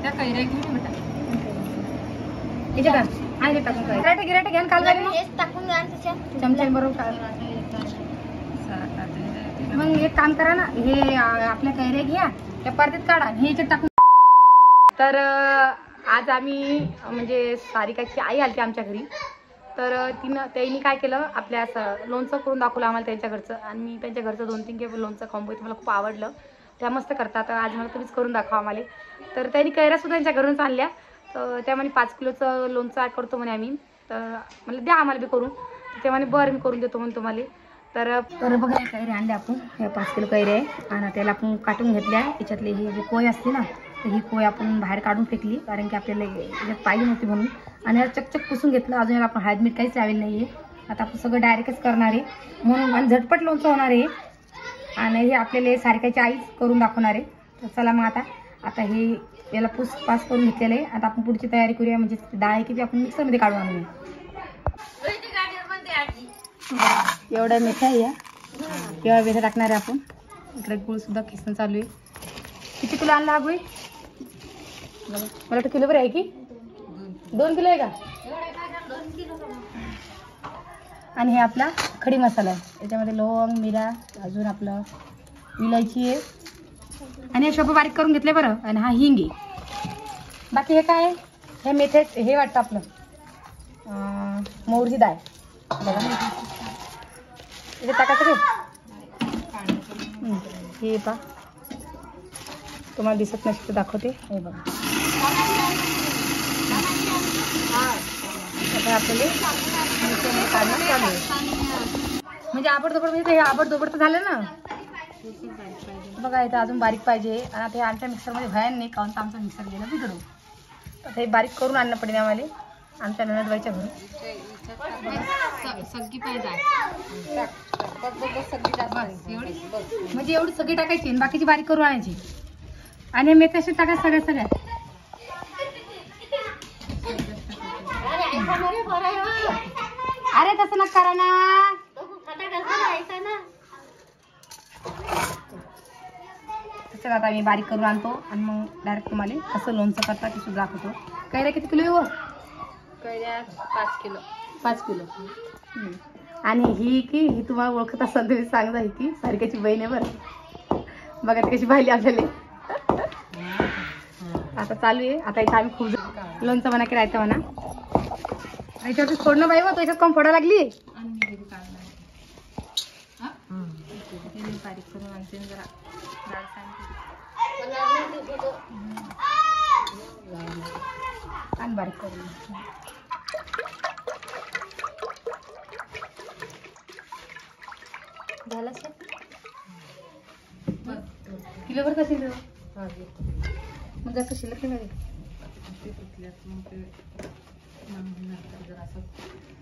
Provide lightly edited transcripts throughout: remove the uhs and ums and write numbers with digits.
त्या कैऱ्या घेऊन बेटा इथे का आणि टाकून काय गिराटे घ्या काल टाकून द्या त्याच्यात चमचा बरोबर मग एक काम करा ना हे आपल्या कैऱ्या घ्या त्या परतीत काढा हे याच्यात टाकून. तर आज आम्ही म्हणजे सारिकाची आई आली आमच्या घरी तर त्यांनी काय केलं आपल्या असं लोणचं करून दाखवलं आम्हाला त्यांच्या घरचं आणि मी त्यांच्या घरचं 2-3 केलं लोणचं खाऊन बघितलं मला खूप आवडलं. त्या मस्त करतात आज मला तुम्हीच करून दाखवा आम्हाला. तर त्यांनी कैऱ्यासुद्धा त्यांच्या घरूनच आणल्या तर त्या म्हणे 5 किलोचं लोणचं ॲड करतो म्हणे आम्ही तर मला द्या आम्हाला बी करून ते म्हणे बरं मी करून देतो म्हणून तुम्हाला. तर बघा कैऱ्या आणल्या आपण हे 5 किलो कैऱ्या आहे आणि त्याला आपण काटून घेतल्या याच्यातले हे जे कोय असते ना तर ही कोय आपण बाहेर काढून फेकली कारण की आपल्याला याच्यात पाहिजे नव्हती म्हणून आणि याला चकचक पुसून घेतलं. अजून याला आपण हळद मीठ काहीच लावेल नाही आहे. आता आपण सगळं डायरेक्टच करणार आहे म्हणून आणि झटपट लोणचं होणार आहे आणि हे आपल्याला सारिकाची आईच करून दाखवणार आहे. तर चला मग आता हे याला पास करून घेतलेलं आहे. आता आपण पुढची तयारी करूया म्हणजे डाळ आहे की आपण मिक्सरमध्ये काढून आणूया. एवढ्या मेथ्या आहे या एवढ्या मेथ्या टाकणार आहे आपण. इकडे गुळ सुद्धा खिसणं चालू आहे. किती किलो आणला हा गुळ मला वाटतं किलोभर आहे की 2 किलो आहे का. आणि हे आपला खडी मसाला आहे याच्यामध्ये लवंग मिरा अजून आपलं इलायची आहे आणि हे शोप बारीक करून घेतले बरं आणि हा हिंग आहे. बाकी हे काय आहे हे मेथ्या हे वाटतं आपलं मोहरीची डाळ बघा इथे टाकायचं हे पा तुम्हाला दिसत नसतं तर दाखवते हे बघा. आपल्याला काढणं चालू आहे म्हणजे आबडधोबड म्हणजे हे आबडधोबड तर झालं ना बघा इथं अजून बारीक पाहिजे आणि आता हे आमच्या मिक्सरमध्ये भयान नाही काहून तर आमचं मिक्सर गेलं बिघडून तर हे बारीक करून आणणं पडेल आम्हाला आमच्या ननदबाईच्या घरून. सगळी पाहिजे म्हणजे एवढी सगळी टाकायची आणि बाकीची बारीक करून आणायची आणि हे मेथ्या टाकायचं सगळ्या अरे तसं नका करा ना. चला आता मी बारीक करून आणतो आणि मग डायरेक्ट तुम्हाला कसं लोणचं करता ते सुद्धा दाखवतो. कैऱ्या किती किलो येऊ कैऱ्या 5 किलो 5 किलो आणि ही तुम्हाला ओळखत असाल तुम्ही सांगता ही की सारिकाची बहीण आहे बरं बघा ती कशी पाहिली आपल्याला. आता चालू आहे आता इथं आम्ही खूप लोणचं म्हणा की राहतं म्हणा याच्यावरती सोडणं बाई तो याच्यात कम फोडा लागली बारीक करून आणते जरा आणि बारीक करून झालं किलोभर कशी मग जास्त शिल्लक नाही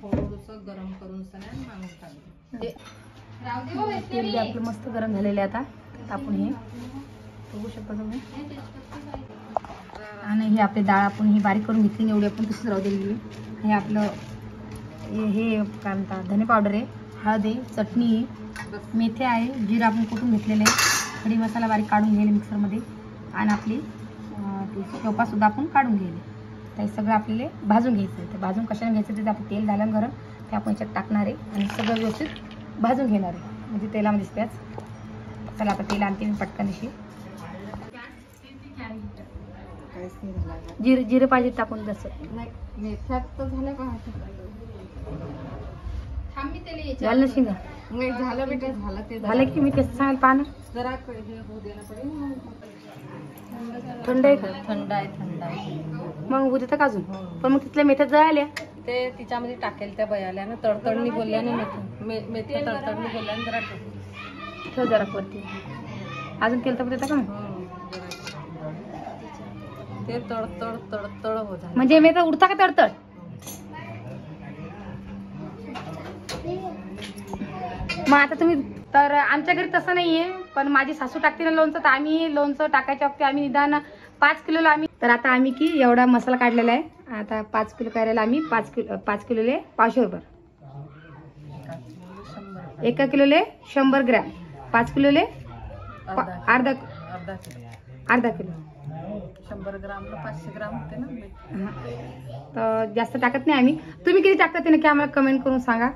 थोडंसं गरम करून तेल आपलं मस्त गरम झालेलं आहे. आता आपण हे बघू शकता तुम्ही आणि हे आपली डाळ आपण ही बारीक करून घेतली एवढी आपण तशीच राहू दिलेली. हे आपलं हे काय म्हणतात धने पावडर आहे हळद आहे चटणी आहे मेथ्या आहे जिरं आपण कुटून घेतलेलं आहे खडी मसाला बारीक काढून घ्यायला मिक्सरमध्ये आणि आपली चोपासुद्धा आपण काढून घ्यायला ते सगळं आपल्याला भाजून घ्यायचं आहे. ते भाजून कशाने घ्यायचं ते आपण तेल घालून गरम ते आपण याच्यात टाकणार आहे आणि सगळं व्यवस्थित भाजून घेणार आहे म्हणजे तेलामध्ये दिसतेच. चला आता तेल आणते मी पटकन अशी जिरं पाहिजे टाकून तसं मेथ्यात तर झालं का झालं शिंगा नाही झालं बेटा झालं ते झालं की मी कसं सांगाल पाहणं जरा हे होऊ देणं पडेल. थंड आहे का थंड आहे मग होऊ देतं का अजून पण मग तिथल्या मेथ्यात जळाल्या ते तिच्यामध्ये टाकेल त्या बयाल्यानं तडतडणी बोलल्याने मेथ्या तडतडणी बोलल्याने जरा ठेव जरा वरती अजून तेल तर देता का मग ते तडतड हो झालं म्हणजे मेथ्या उडता का तडतड मग आता तुम्ही तर आमच्या घरी तसं नाहीये पण माझी सासू टाकते ना लोणचं तर आम्ही लोणचं टाकायच्या वक्ती आम्ही निदान 5 किलोला आम्ही तर आता आम्ही की एवढा मसाला काढलेला आहे आता 5 किलो करायला आम्ही 5 किलोले 500 रुपये 1 किलोले 100 ग्रॅम 5 किलोले अर्धा किलो 100 ग्रामला 500 ग्राम होते ना मीठ. तर जास्त टाकत नाही आम्ही. तुम्ही किती टाकता ते नक्की आम्हाला कमेंट करून सांगा.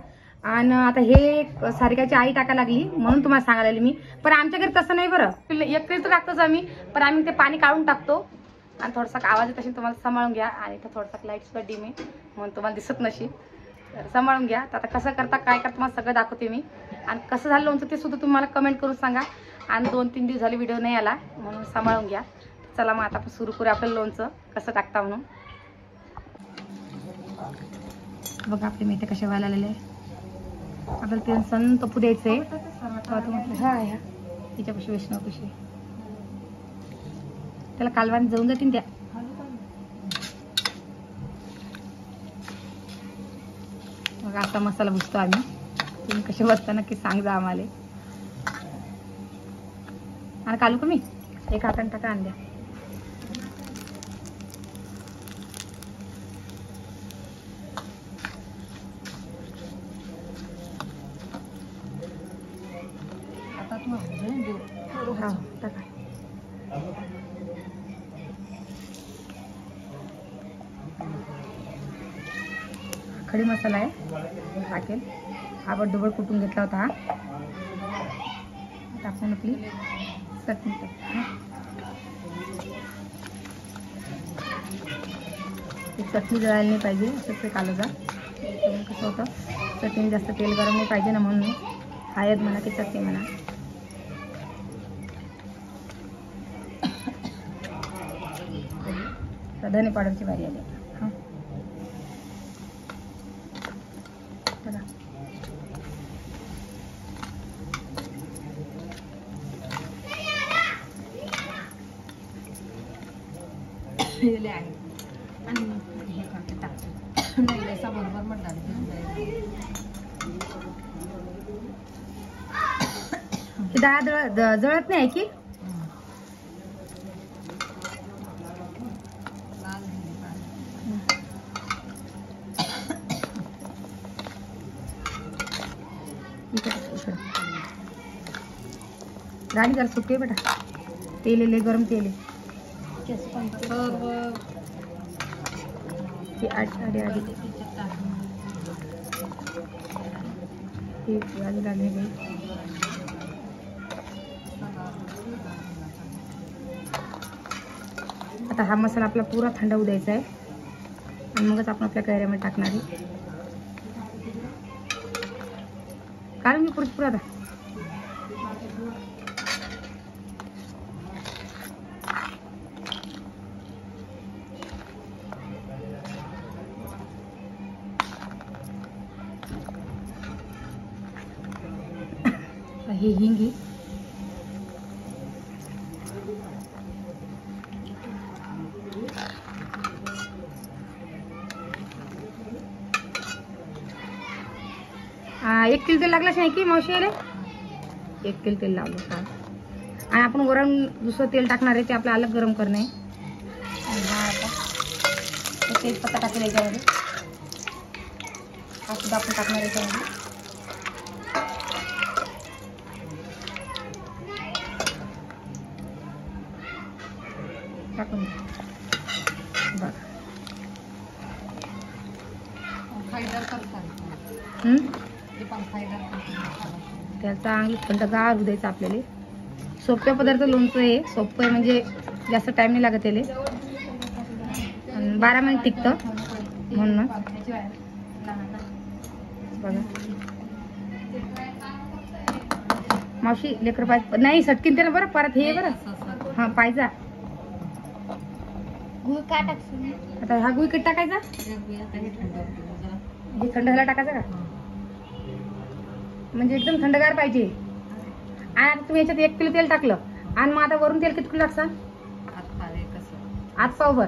आणि आता हे सारिकाची आई टाकायला लागली म्हणून तुम्हाला सांगायला लागली मी. पण आमच्या घरी तसं नाही बरं. एक तर टाकतोच आम्ही, पण आम्ही ते पाणी काढून टाकतो. आणि थोडासा आवाज येत असेल तुम्हाला सांभाळून घ्या. आणि इथं थोडासा लाईट सुद्धा डिम आहे म्हणून तुम्हाला दिसत नसेल, तर सांभाळून घ्या. तर आता कसं करता काय करता मला सगळं दाखवते मी. आणि कसं झालं लोणचं ते सुद्धा तुम्हाला कमेंट करून सांगा. आणि 2-3 दिवस झाले व्हिडिओ नाही आला म्हणून सांभाळून घ्या. चला मग आता आपण सुरू करूया आपलं लोणचं कसं टाकता म्हणून. बघा आपले मेथे कसे व्हायला आलेले आहे. आपल्याला तेल सण तपू द्यायचं आहे. हा ह्या तिच्यापाशी वैष्णवपाशी त्याला कालवान जाऊन जातील त्या. मग आता मसाला भुसतो आम्ही. तुम्ही कसे बसता नक्की सांगा आम्हाला. आणि कालू का मी एक हाताने टाका आणल्या. आता तू हा टाका. खडी मसाला आहे टाकेल. आबड दुबड कुटून घेतला होता हा. टाकून आपली चटणी चटणी जळायला नाही पाहिजे. असंच ते कालू जा. कसं होतं चटणी जास्त तेल गरम नाही पाहिजे ना म्हणून हळद म्हणा की चटणी म्हणा. धने पावडरची बारी आली. हां बघा बरोबर म्हटलं डाळ जळत नाही की. गाडी जरा सुट्टी आहे बेटा. तेल आहे गरम तेल आहे. आधी लागली. आता हा मसाला आपला पुरा थंड होऊ द्यायचा आहे आणि मगच आपण आपल्या कैऱ्यामध्ये टाकणार आहे. कारण मी पुरा आता हे हिंगी एक किलो तेल लागलाच नाही की मावशी यायला. 1 किलो तेल लावलं का. आणि आपण वरून दुसरं तेल टाकणार आहे ते आपलं अलग गरम करणे. आता तेजपत्ता टाकून याच्यामध्ये हा सुद्धा आपण टाकणार याच्यामध्ये. टाकून बघा त्याला चांगली थंडगार होऊ द्यायचं आपल्याला. सोप्या पदार्थ लोणचं आहे. सोपं आहे म्हणजे जास्त टाइम नाही लागत त्याला. 12 महिने टिकतं म्हणून बघा. मावशी लेकर पाहिजे नाही सटकीन त्याला बरं परत हे बरं. हा पाहिजे गुळ का टाकशील. आता हा गुळ किती टाकायचा. हे थंड झाला टाकायचा का म्हणजे एकदम थंडगार पाहिजे. आणि आता तुम्ही याच्यात 1 किलो तेल टाकलं आणि मग आता वरून तेल किती किलो टाकसा. आतपावभर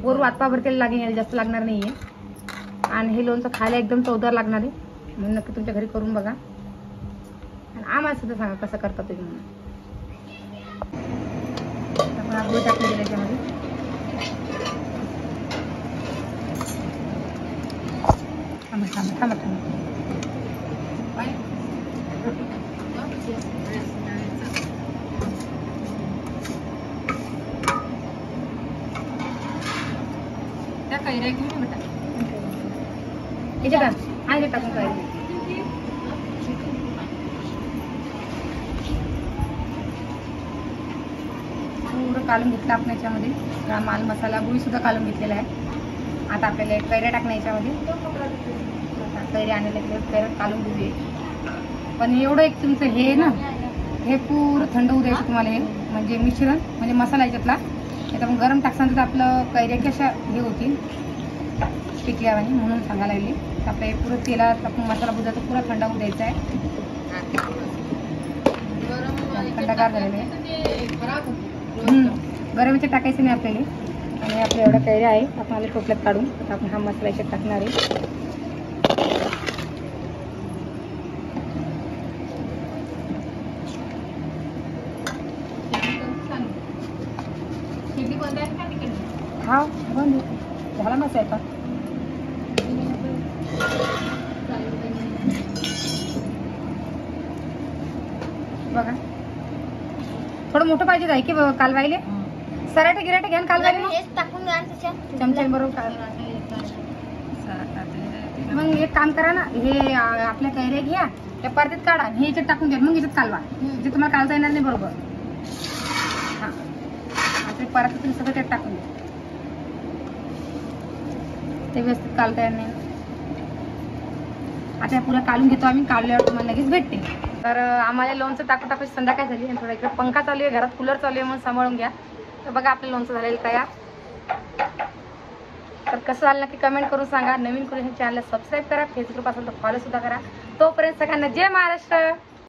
वरून आतपावभर तेल लागेल. जास्त लागणार नाहीये. आणि हे लोणचं खायला एकदम चवदार लागणार आहे म्हणून नक्की तुमच्या घरी करून बघा. आणि आम्हाला सुद्धा सांगा कसं करता तुम्ही म्हणून. आपण गुळ टाकून दिलं त्याच्यामध्ये. थांबा कैऱ्या घेऊन बेटा. याच्यात आणि टाकून कैरी पुरं काढून घेतलं आपण याच्यामध्ये. सगळा माल मसाला गुळी सुद्धा काढून घेतलेला आहे. आता आपल्याला कैऱ्या टाकणं याच्यामध्ये. आता कैरी आणलेल्या कैऱ्या काढून घेऊया. पण एवढं एक तुमचं हे आहे ना, हे पूर्ण थंड होऊ द्यायचं तुम्हाला. हे म्हणजे मिश्रण म्हणजे मसाला याच्यातला. आता आपण गरम टाकसान तर आपलं कैऱ्या कशा हे होतील पिकल्यावानी, म्हणून सांगायला लागली. तर आपलं हे पुरं तेलात आपण मसाला बुजाचा पुरा थंड होऊ द्यायचा आहे. थंडगार झालेलं आहे. गरम याच्यात टाकायचं नाही आपल्याला. आणि आपल्या एवढ्या कैऱ्या आहे आपण टोपल्यात काढून आता आपण हा मसाला याच्यात टाकणार आहे. हा बंद झाला ना स्वयंपाक. बघा थोडं मोठं पाहिजे आहे की कालवायले. सराटे गिराटे घ्या कालवायले. हेच टाकून द्या त्याच्यात. चमच्याबरोबर मग एक काम करा ना, हे आपल्या कैऱ्या घ्या त्या परतीत काढा. हे याच्यात टाकून द्या. मग याच्यात कालवा. जे तुम्हाला कालता येणार नाही बरोबर. हा आता परत तुम्ही सगळं त्यात टाकून द्या. ते व्यवस्थित कालता येणार नाही. आता पुरा काढून घेतो आम्ही. काढल्यावर तुम्हाला लगेच भेटते. तर आम्हाला लोणचं टाकू संध्याकाळ झाली आणि थोडा इकडे पंखा चालू आहे, घरात कूलर चालू आहे, म्हणून सांभाळून घ्या. तर बघा आपलं लोणचं झालेलं तयार. तर कसं झालं नक्की कमेंट करून सांगा. नवीन करून हे चॅनलला सबस्क्राईब करा. फेसबुक असेल तर फॉलो सुद्धा करा. तोपर्यंत सगळ्यांना जय महाराष्ट्र.